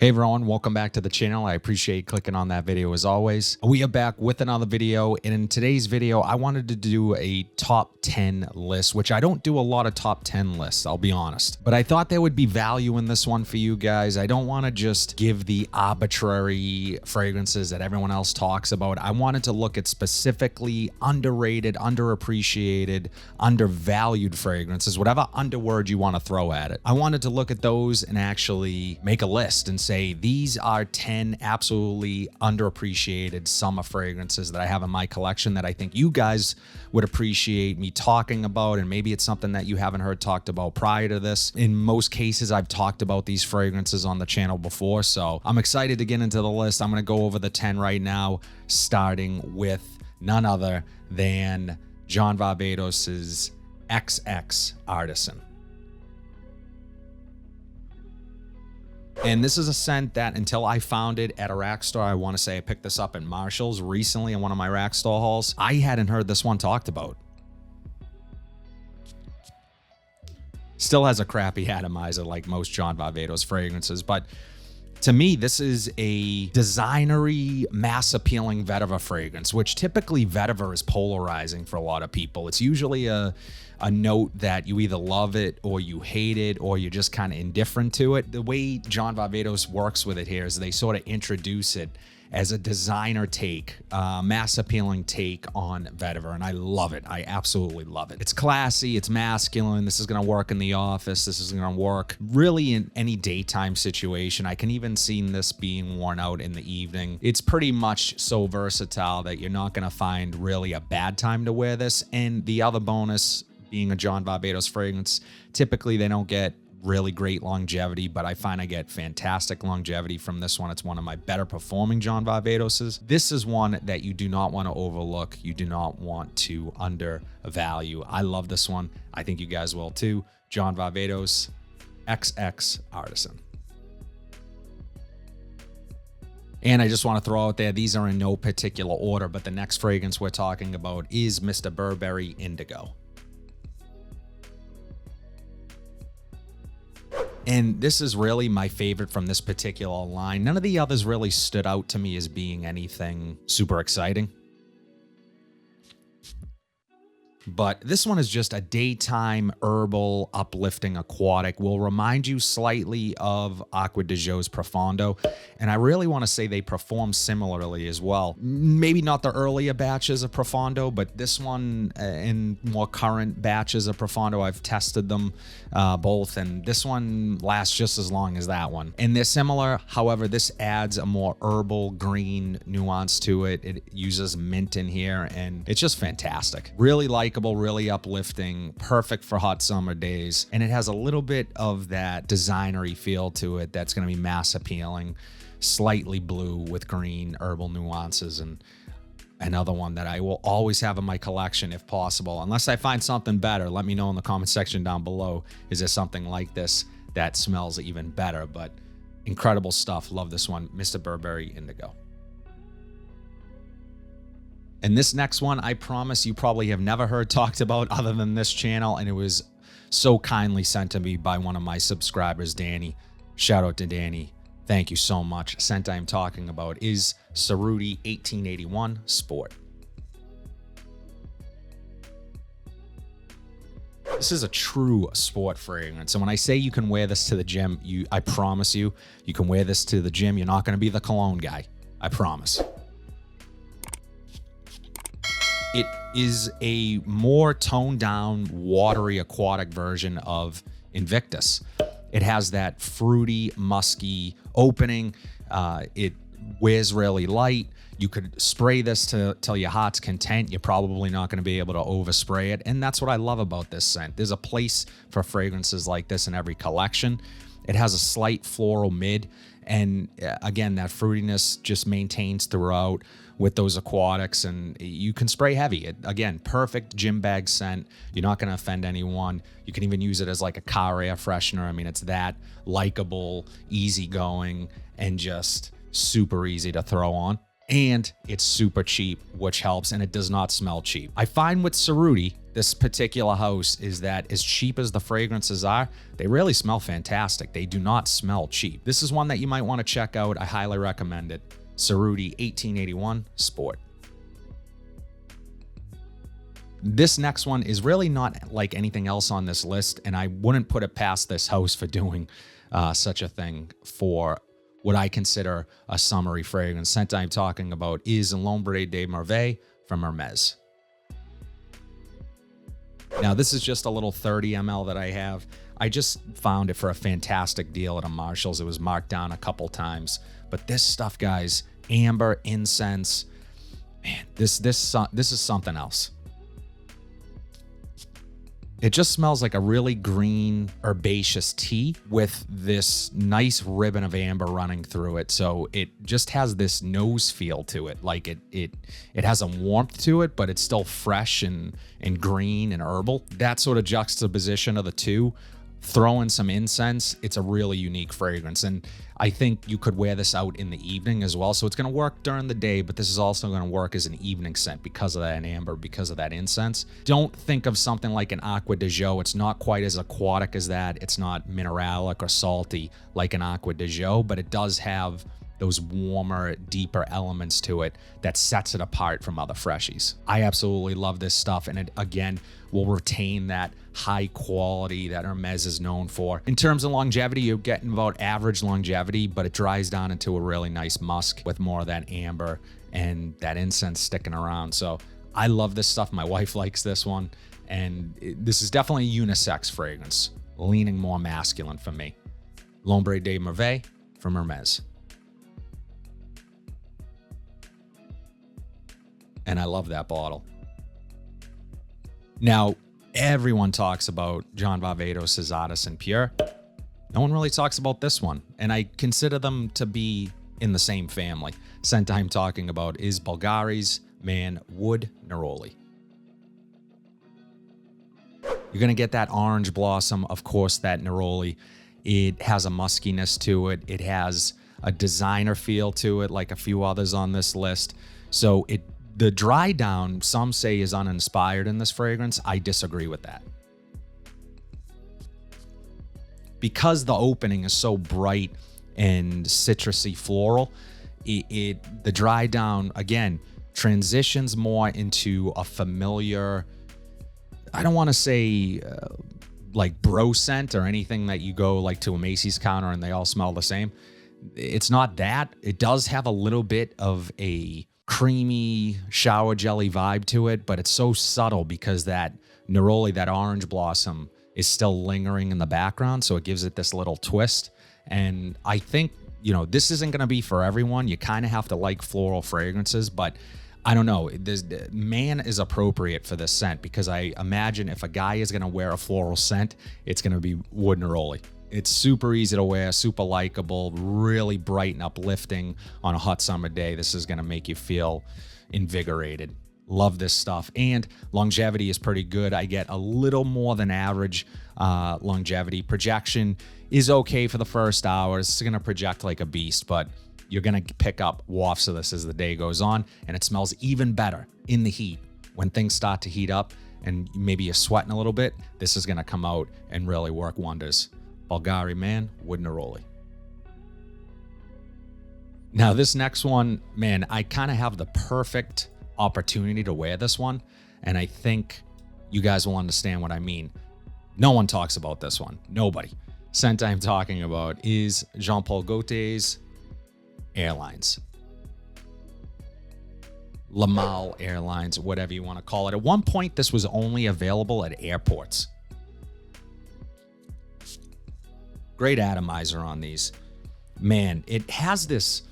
Hey everyone, welcome back to the channel. I appreciate clicking on that video as always. We are back with another video, and in today's video, I wanted to do a top 10 list, which I don't do a lot of top 10 lists, I'll be honest. But I thought there would be value in this one for you guys. I don't want to just give the arbitrary fragrances that everyone else talks about. I wanted to look at specifically underrated, underappreciated, undervalued fragrances, whatever underword you want to throw at it. I wanted to look at those and actually make a list and say, these are 10 absolutely underappreciated summer fragrances that I have in my collection that I think you guys would appreciate me talking about, and maybe it's something that you haven't heard talked about prior to this. In most cases, I've talked about these fragrances on the channel before, so I'm excited to get into the list. I'm going to go over the 10 right now, starting with none other than John Varvatos's XX Artisan. And this is a scent that until I found it at a rack store, I want to say I picked this up at Marshall's recently in one of my rack store hauls, I hadn't heard this one talked about. Still has a crappy atomizer like most John Varvatos fragrances, but to me, this is a designery, mass-appealing vetiver fragrance, which typically vetiver is polarizing for a lot of people. It's usually a note that you either love it or you hate it or you're just kind of indifferent to it. The way John Varvatos works with it here is they sort of introduce it as a designer take, mass-appealing take on vetiver, and I love it. I absolutely love it. It's classy, it's masculine. This is going to work in the office. This is going to work really in any daytime situation. I can even see this being worn out in the evening. It's pretty much so versatile that you're not going to find really a bad time to wear this. And the other bonus, being a John Varvatos fragrance, typically they don't get really great longevity, but I find I get fantastic longevity from this one. It's one of my better performing John Varvatoses. This is one that you do not want to overlook. You do not want to undervalue. I love this one. I think you guys will too. John Varvatos XX Artisan. And I just want to throw out there, these are in no particular order, but the next fragrance we're talking about is Mr. Burberry Indigo. And this is really my favorite from this particular line. None of the others really stood out to me as being anything super exciting. But this one is just a daytime, herbal, uplifting, aquatic. Will remind you slightly of Acqua di Gio's Profondo. And I really want to say they perform similarly as well. Maybe not the earlier batches of Profondo, but this one in more current batches of Profondo, I've tested them both. And this one lasts just as long as that one. And they're similar. However, this adds a more herbal green nuance to it. It uses mint in here, and it's just fantastic. Really likable, really uplifting, perfect for hot summer days. And it has a little bit of that designery feel to it that's going to be mass appealing, slightly blue with green herbal nuances. And another one that I will always have in my collection if possible. Unless I find something better, let me know in the comment section down below. Is there something like this that smells even better? But incredible stuff. Love this one, Mr. Burberry Indigo. And this next one, I promise you probably have never heard talked about other than this channel, and it was so kindly sent to me by one of my subscribers, Danny. Shout out to Danny. Thank you so much. Scent I'm talking about is Ceruti 1881 Sport. This is a true sport fragrance. And when I say you can wear this to the gym, I promise you, you can wear this to the gym. You're not going to be the cologne guy. I promise. It is a more toned down, watery, aquatic version of Invictus. It has that fruity, musky opening. It wears really light. You could spray this till your heart's content. You're probably not going to be able to overspray it. And that's what I love about this scent. There's a place for fragrances like this in every collection. It has a slight floral mid. And again, that fruitiness just maintains throughout with those aquatics, and you can spray heavy. Again, perfect gym bag scent. You're not going to offend anyone. You can even use it as like a car air freshener. I mean, it's that likable, easygoing, and just super easy to throw on. And it's super cheap, which helps, and it does not smell cheap. I find with Ceruti, this particular house is that as cheap as the fragrances are, they really smell fantastic. They do not smell cheap. This is one that you might want to check out. I highly recommend it. Ceruti 1881 Sport. This next one is really not like anything else on this list, and I wouldn't put it past this house for doing such a thing for what I consider a summery fragrance. Scent I'm talking about is L'Ombre de Mervee from Hermes. Now, this is just a little 30 ml that I have. I just found it for a fantastic deal at a Marshall's. It was marked down a couple times. But this stuff, guys, amber, incense, man, this is something else. It just smells like a really green, herbaceous tea with this nice ribbon of amber running through it. So it just has this nose feel to it. Like it has a warmth to it, but it's still fresh and green and herbal. That sort of juxtaposition of the two, throw in some incense, it's a really unique fragrance. And I think you could wear this out in the evening as well. So it's going to work during the day, but this is also going to work as an evening scent because of that amber, because of that incense. Don't think of something like an Acqua di Gio. It's not quite as aquatic as that. It's not mineralic or salty like an Acqua di Gio, but it does have those warmer, deeper elements to it that sets it apart from other freshies. I absolutely love this stuff, and it, again, will retain that high quality that Hermes is known for. In terms of longevity, you're getting about average longevity, but it dries down into a really nice musk with more of that amber and that incense sticking around. So I love this stuff. My wife likes this one, and this is definitely a unisex fragrance, leaning more masculine for me. L'Ombre de Mervee from Hermes. And I love that bottle. Now, everyone talks about John Varvatos, Exotis, and Pure. No one really talks about this one, and I consider them to be in the same family. Scent I'm talking about is Bulgari's Manwood Neroli. You're going to get that orange blossom, of course, that Neroli. It has a muskiness to it. It has a designer feel to it, like a few others on this list. So the dry down, some say, is uninspired in this fragrance. I disagree with that. Because the opening is so bright and citrusy floral, the dry down, again, transitions more into a familiar, I don't want to say like bro scent or anything that you go like to a Macy's counter and they all smell the same. It's not that. It does have a little bit of a creamy shower jelly vibe to it, but it's so subtle because that Neroli, that orange blossom, is still lingering in the background, so it gives it this little twist. And I think, this isn't going to be for everyone. You kind of have to like floral fragrances, but I don't know. Man is appropriate for this scent because I imagine if a guy is going to wear a floral scent, it's going to be Wood Neroli. It's super easy to wear, super likable, really bright and uplifting on a hot summer day. This is going to make you feel invigorated. Love this stuff. And longevity is pretty good. I get a little more than average longevity. Projection is okay for the first hour. It's going to project like a beast, but you're going to pick up wafts of this as the day goes on, and it smells even better in the heat. When things start to heat up and maybe you're sweating a little bit, this is going to come out and really work wonders. Bulgari Manwood Neroli. Now, this next one, man, I kind of have the perfect opportunity to wear this one, and I think you guys will understand what I mean. No one talks about this one. Nobody. Scent I'm talking about is Jean-Paul Gaultier's Airlines. Lamal Airlines, whatever you want to call it. At one point, this was only available at airports. Great atomizer on these. Man, it has this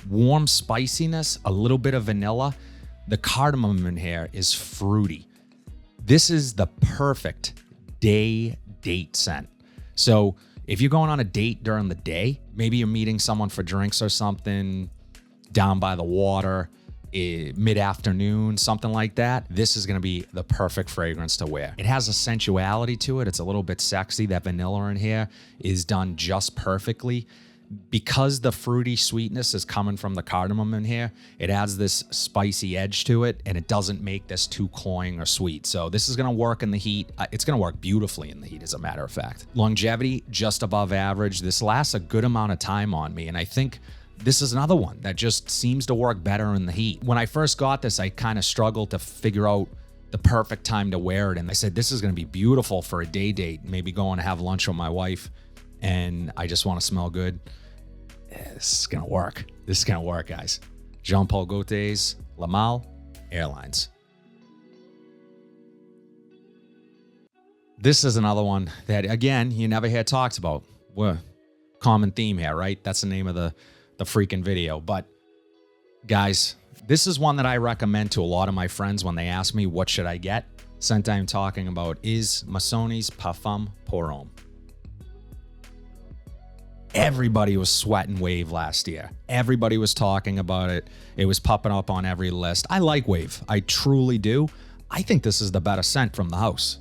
warm spiciness, a little bit of vanilla. The cardamom in here is fruity. This is the perfect date scent. So if you're going on a date during the day, maybe you're meeting someone for drinks or something down by the water, mid-afternoon, something like that, this is going to be the perfect fragrance to wear. It has a sensuality to it. It's a little bit sexy. That vanilla in here is done just perfectly. because the fruity sweetness is coming from the cardamom in here, it adds this spicy edge to it, and it doesn't make this too cloying or sweet. So this is going to work in the heat. It's going to work beautifully in the heat, as a matter of fact. Longevity, just above average. This lasts a good amount of time on me, and I think this is another one that just seems to work better in the heat. When I first got this, I kind of struggled to figure out the perfect time to wear it, and I said, this is going to be beautiful for a day date, maybe going to have lunch with my wife, and I just want to smell good. This is going to work. This is going to work, guys. Jean Paul Gaultier's Lamal, Airlines. This is another one that, again, you never hear talked about. Well, common theme here, right? That's the name of the freaking video. But guys, this is one that I recommend to a lot of my friends when they ask me, what should I get? Scent I'm talking about is Maison's Parfum Low. Everybody was sweating Wave last year. Everybody was talking about it. It was popping up on every list. I like Wave. I truly do. I think this is the better scent from the house.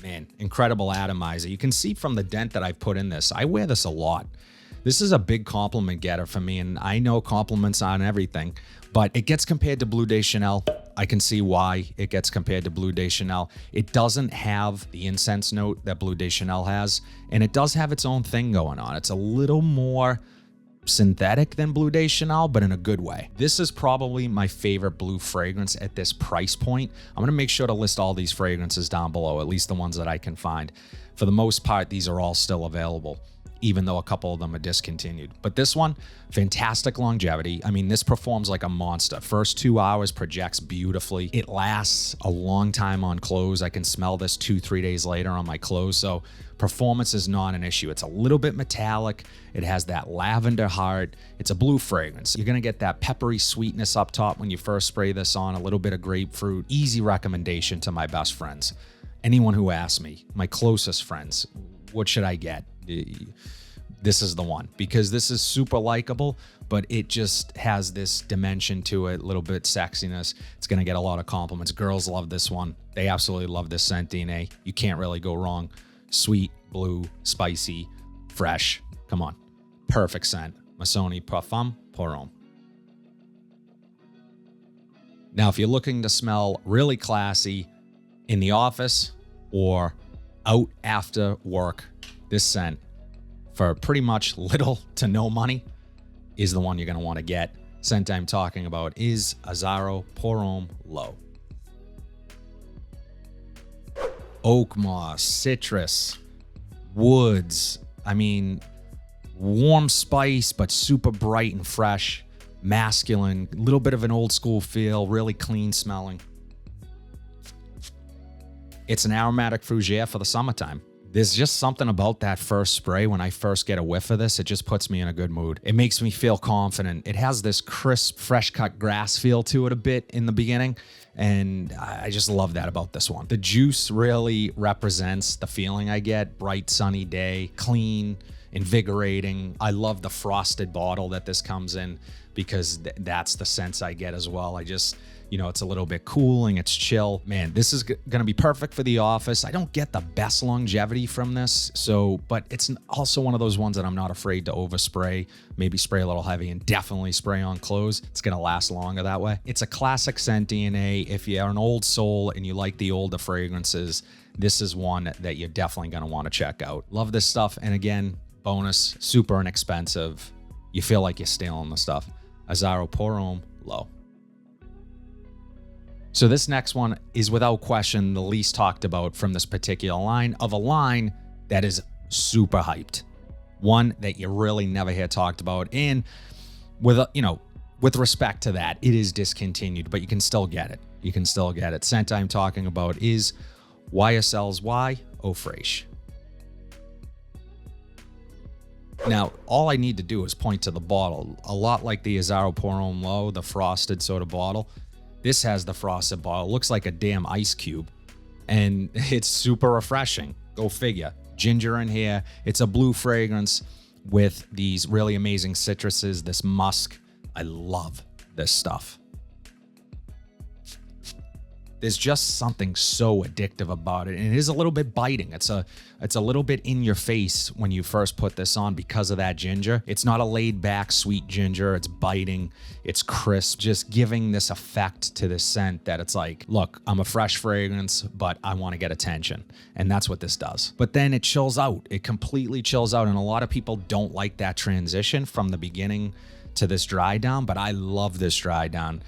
Man, incredible atomizer. You can see from the dent that I've put in this, I wear this a lot. This is a big compliment getter for me, and I know compliments on everything, but it gets compared to Bleu de Chanel. I can see why it gets compared to Bleu de Chanel. It doesn't have the incense note that Bleu de Chanel has, and it does have its own thing going on. It's a little more synthetic than Bleu de Chanel, but in a good way. This is probably my favorite blue fragrance at this price point. I'm gonna make sure to list all these fragrances down below, at least the ones that I can find. For the most part, these are all still available, even though a couple of them are discontinued. But this one, fantastic longevity. I mean, this performs like a monster. First 2 hours projects beautifully. It lasts a long time on clothes. I can smell this 2-3 days later on my clothes. So performance is not an issue. It's a little bit metallic. It has that lavender heart. It's a blue fragrance. You're gonna get that peppery sweetness up top when you first spray this on, a little bit of grapefruit. Easy recommendation to my best friends. Anyone who asks me, my closest friends, what should I get? This is the one, because this is super likable, but it just has this dimension to it, a little bit sexiness. It's going to get a lot of compliments. Girls love this one. They absolutely love this scent, DNA. You can't really go wrong. Sweet, blue, spicy, fresh. Come on. Perfect scent. Maison Parfum Low. Now, if you're looking to smell really classy in the office or out after work, this scent, for pretty much little to no money, is the one you're going to want to get. Scent I'm talking about is Azzaro Parfum Low. Oak moss, citrus, woods. I mean, warm spice, but super bright and fresh, masculine, a little bit of an old school feel, really clean smelling. It's an aromatic fougere for the summertime. There's just something about that first spray. When I first get a whiff of this, it just puts me in a good mood. It makes me feel confident. It has this crisp, fresh cut grass feel to it a bit in the beginning, and I just love that about this one. The juice really represents the feeling I get. Bright, sunny day, clean, invigorating. I love the frosted bottle that this comes in, because that's the sense I get as well. I just, you know, it's a little bit cooling, it's chill. Man, this is gonna be perfect for the office. I don't get the best longevity from this, but it's also one of those ones that I'm not afraid to overspray, maybe spray a little heavy, and definitely spray on clothes. It's gonna last longer that way. It's a classic scent, DNA. If you're an old soul and you like the older fragrances, this is one that you're definitely gonna wanna check out. Love this stuff, and again, bonus, super inexpensive. You feel like you're stealing the stuff. Azzaro Parfum Low. So this next one is without question the least talked about from this particular line, of a line that is super hyped. One that you really never hear talked about. And with respect to that, it is discontinued, but you can still get it. You can still get it. Scent I'm talking about is YSL's Why Oh Fresh. Now, all I need to do is point to the bottle. A lot like the Azzaro Parfum Low, the frosted sort of bottle. This has the frosted bottle. It looks like a damn ice cube, and it's super refreshing. Go figure. Ginger in here. It's a blue fragrance with these really amazing citruses, this musk. I love this stuff. There's just something so addictive about it. And it is a little bit biting. It's a little bit in your face when you first put this on because of that ginger. It's not a laid back, sweet ginger. It's biting. It's crisp, just giving this effect to this scent that it's like, look, I'm a fresh fragrance, but I want to get attention. And that's what this does. But then it chills out. It completely chills out. And a lot of people don't like that transition from the beginning to this dry down, but I love this dry down.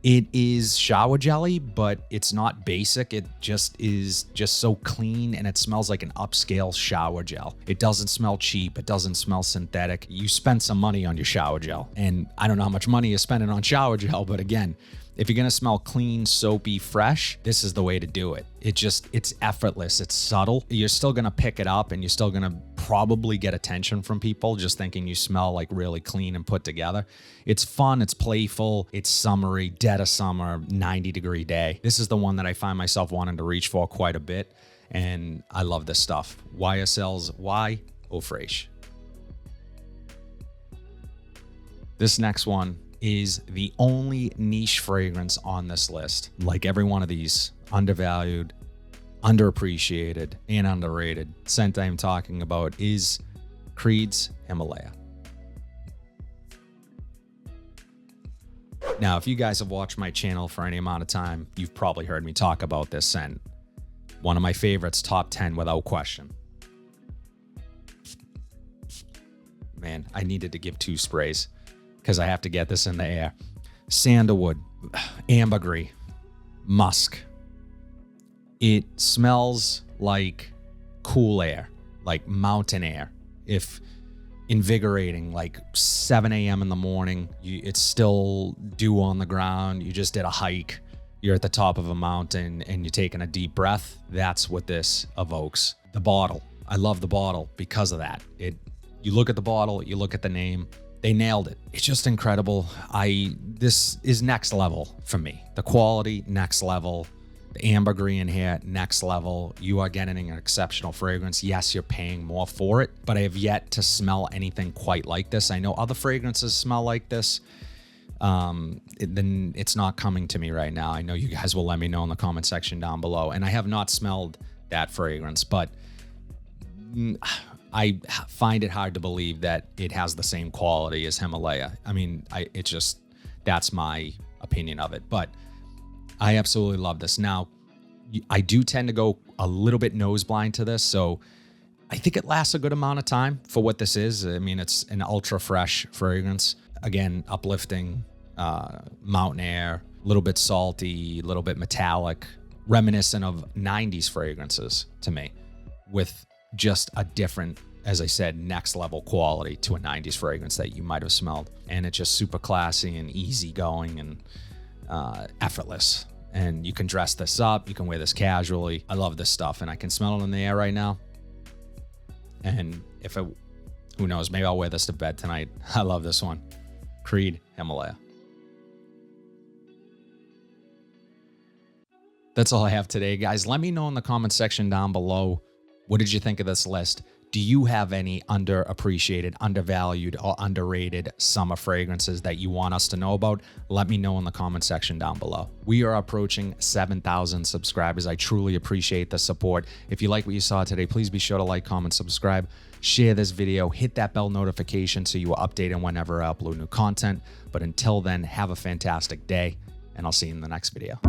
It is shower jelly, but it's not basic. It just is just so clean, and it smells like an upscale shower gel. It doesn't smell cheap. It doesn't smell synthetic. You spend some money on your shower gel, and I don't know how much money you're spending on shower gel, but again, if you're gonna smell clean, soapy, fresh, this is the way to do it. It's effortless, it's subtle. You're still gonna pick it up and you're still gonna probably get attention from people just thinking you smell like really clean and put together. It's fun, it's playful, it's summery, dead of summer, 90-degree day. This is the one that I find myself wanting to reach for quite a bit, and I love this stuff. YSL's Why Oh Fresh. This next one is the only niche fragrance on this list. Like every one of these, undervalued, underappreciated, and underrated. Scent I'm talking about is Creed's Himalaya. Now, if you guys have watched my channel for any amount of time, you've probably heard me talk about this scent. One of my favorites, top 10 without question. Man, I needed to give 2 sprays because I have to get this in the air. Sandalwood, ambergris, musk. It smells like cool air, like mountain air. If invigorating, like 7 a.m. in the morning, it's still dew on the ground. You just did a hike. You're at the top of a mountain and you're taking a deep breath. That's what this evokes. The bottle. I love the bottle because of that. You look at the bottle, you look at the name, they nailed it. It's just incredible. This is next level for me. The quality, next level. The ambergris in here, next level. You are getting an exceptional fragrance. Yes, you're paying more for it, but I have yet to smell anything quite like this. I know other fragrances smell like this. Then it's not coming to me right now. I know you guys will let me know in the comment section down below. And I have not smelled that fragrance, but I find it hard to believe that it has the same quality as Himalaya. I mean, that's my opinion of it, but I absolutely love this. Now, I do tend to go a little bit nose blind to this, so I think it lasts a good amount of time for what this is. I mean, it's an ultra fresh fragrance. Again, uplifting, mountain air, a little bit salty, a little bit metallic, reminiscent of 90s fragrances to me, with just a different, as I said, next level quality to a 90s fragrance that you might have smelled. And it's just super classy and easygoing and effortless. And you can dress this up, you can wear this casually. I love this stuff, and I can smell it in the air right now. And who knows, maybe I'll wear this to bed tonight. I love this one. Creed Himalaya. That's all I have today, guys. Let me know in the comment section down below, what did you think of this list? Do you have any underappreciated, undervalued, or underrated summer fragrances that you want us to know about? Let me know in the comment section down below. We are approaching 7,000 subscribers. I truly appreciate the support. If you like what you saw today, please be sure to like, comment, subscribe, share this video, hit that bell notification so you are updated whenever I upload new content. But until then, have a fantastic day, and I'll see you in the next video.